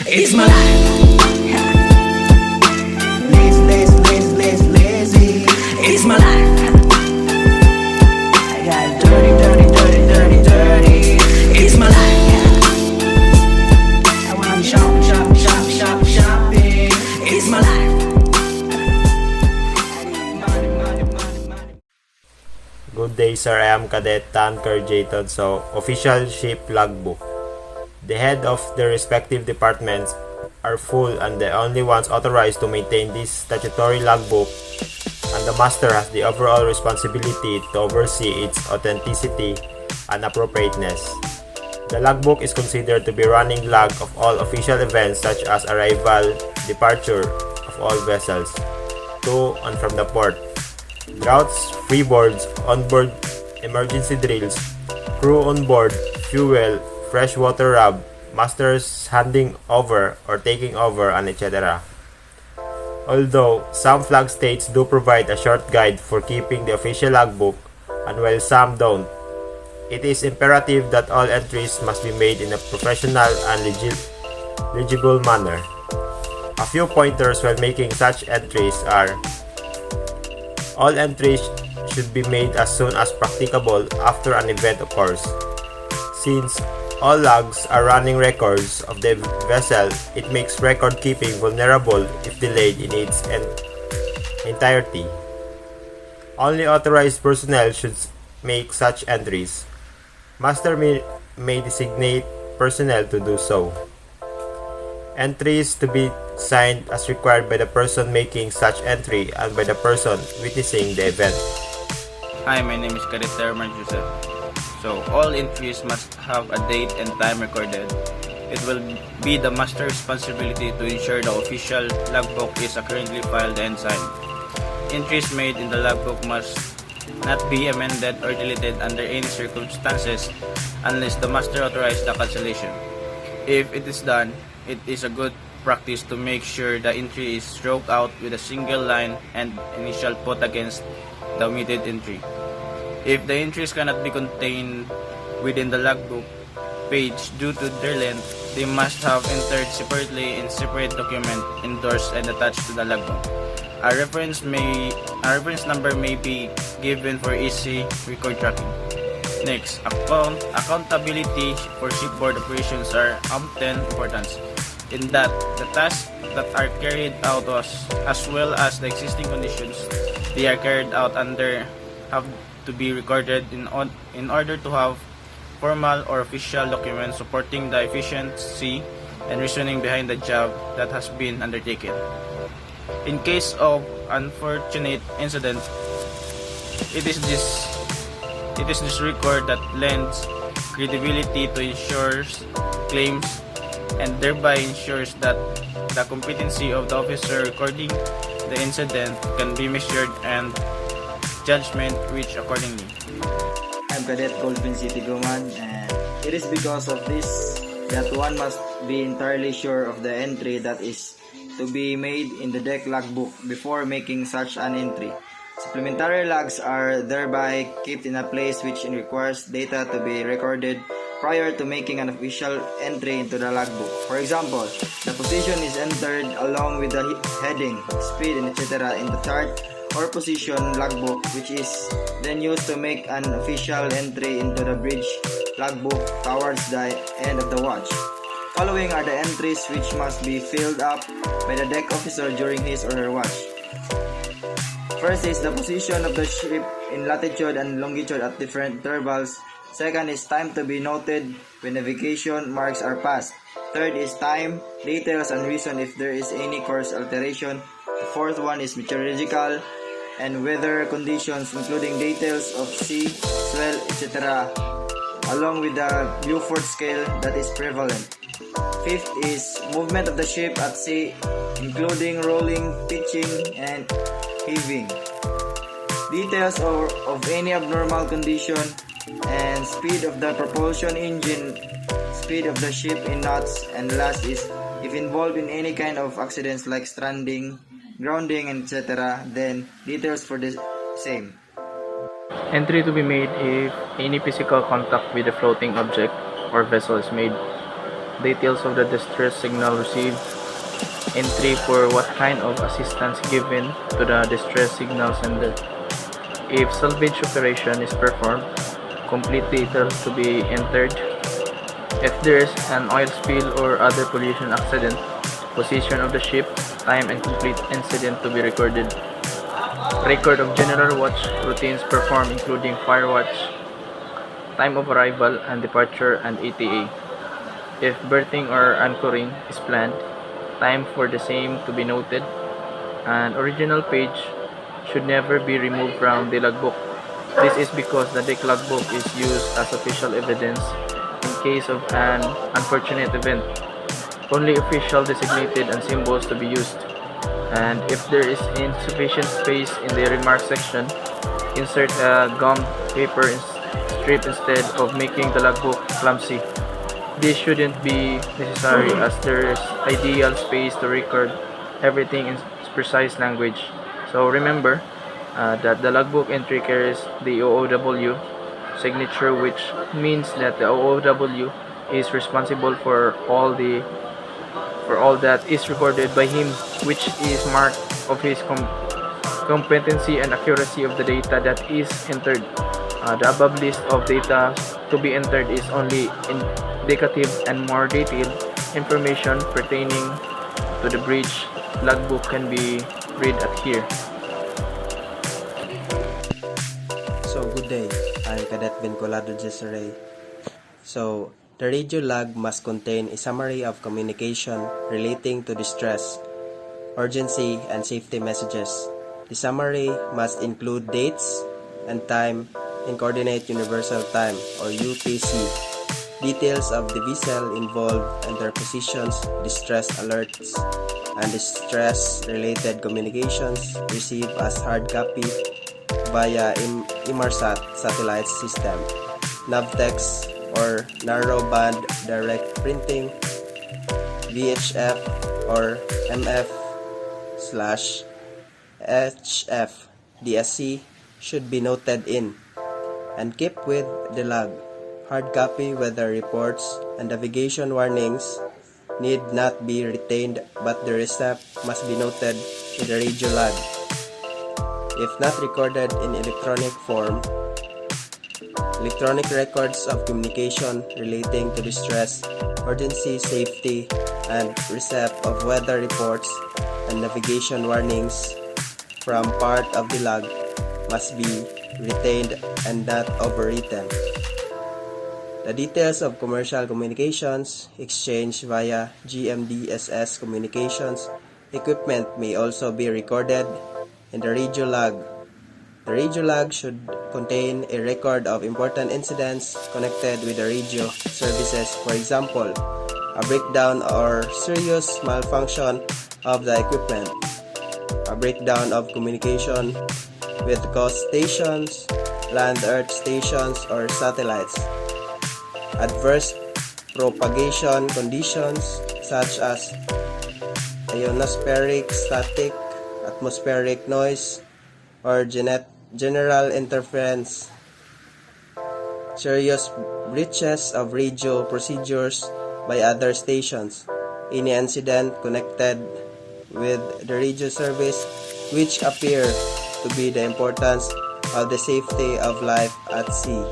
It's my life. Lazy. It's my life. I got dirty. It's my life. I wanna shopping. It's my life. Good day, sir. I am Cadet Keir Jayton. So, official ship logbook. The head of their respective departments are full and the only ones authorized to maintain this statutory logbook, and the master has the overall responsibility to oversee its authenticity and appropriateness. The logbook is considered to be running log of all official events such as arrival, departure of all vessels to and from the port, routes, freeboards, onboard emergency drills, crew on board, fuel, freshwater rub, masters handing over or taking over, and etc. Although some flag states do provide a short guide for keeping the official logbook, and while some don't, it is imperative that all entries must be made in a professional and legible manner. A few pointers while making such entries are: all entries should be made as soon as practicable after an event occurs. Since all logs are running records of the vessel, it makes record keeping vulnerable if delayed in its entirety. Only authorized personnel should make such entries. Master may designate personnel to do so. Entries to be signed as required by the person making such entry and by the person witnessing the event. Hi, my name is Tero. So all entries must have a date and time recorded. It will be the master's responsibility to ensure the official logbook is accurately filed and signed. Entries made in the logbook must not be amended or deleted under any circumstances unless the master authorizes the cancellation. If it is done, it is a good practice to make sure the entry is struck out with a single line and initial put against the omitted entry. If the entries cannot be contained within the logbook page due to their length, they must have entered separately in separate document endorsed and attached to the logbook. A reference number may be given for easy record tracking. Next, accountability for shipboard operations are often important, in that the tasks that are carried out as well as the existing conditions they are carried out under have to be recorded in order to have formal or official documents supporting the efficiency and reasoning behind the job that has been undertaken. In case of unfortunate incident, it is this record that lends credibility to insurers' claims and thereby ensures that the competency of the officer recording the incident can be measured and judgment reached accordingly. I'm Cadet Tiguman, and it is because of this that one must be entirely sure of the entry that is to be made in the deck logbook before making such an entry. Supplementary logs are thereby kept in a place which requires data to be recorded prior to making an official entry into the logbook. For example, the position is entered along with the heading, speed, and etc. in the chart or position logbook, which is then used to make an official entry into the bridge logbook towards the end of the watch. Following are the entries which must be filled up by the deck officer during his or her watch. First is the position of the ship in latitude and longitude at different intervals. Second is time to be noted when navigation marks are passed. Third is time, details, and reason if there is any course alteration. The fourth one is meteorological and weather conditions, including details of sea, swell, etc., along with the Beaufort scale that is prevalent. Fifth is movement of the ship at sea, including rolling, pitching, and heaving. Details of any abnormal condition and speed of the propulsion engine, speed of the ship in knots, and last is if involved in any kind of accidents like stranding, grounding, etc., then details for the same. Entry to be made if any physical contact with a floating object or vessel is made. details of the distress signal received, entry for what kind of assistance given to the distress signal sender. If salvage operation is performed, complete details to be entered. If there is an oil spill or other pollution accident, position of the ship, time and complete incident to be recorded. Record of general watch routines performed including fire watch, time of arrival and departure and ETA. If berthing or anchoring is planned, time for the same to be noted. An original page should never be removed from the logbook. This is because the deck logbook is used as official evidence in case of an unfortunate event. Only official designated and symbols to be used. And if there is insufficient space in the remarks section, insert a gum paper strip instead of making the logbook clumsy. This shouldn't be necessary as there is ideal space to record everything in precise language. So remember that the logbook entry carries the OOW signature, which means that the OOW is responsible for all that is recorded by him, which is mark of his competency and accuracy of the data that is entered. The above list of data to be entered is only indicative, and more detailed information pertaining to the bridge logbook can be read at here. So good day, I'm Cadet Vinculado Jessie Ray. So the radio log must contain a summary of communication relating to distress, urgency, and safety messages. The summary must include dates and time in Coordinate Universal Time or UTC, details of the vessel involved and their positions, distress alerts, and distress-related communications received as hard copy via Inmarsat satellite system, Navtex or narrowband direct printing, VHF or MF/HF DSC should be noted in and kept with the log. Hard copy weather reports and navigation warnings need not be retained, but the receipt must be noted in the radio log. If not recorded in electronic form, electronic records of communication relating to distress, urgency, safety, and receipt of weather reports and navigation warnings from part of the log must be retained and not overwritten. The details of commercial communications exchanged via GMDSS communications equipment may also be recorded in the radio log. The radio log should contain a record of important incidents connected with the radio services, for example, a breakdown or serious malfunction of the equipment, a breakdown of communication with coast stations, land earth stations, or satellites, adverse propagation conditions such as ionospheric, static, atmospheric noise, or general interference, serious breaches of radio procedures by other stations, any incident connected with the radio service which appear to be the importance of the safety of life at sea.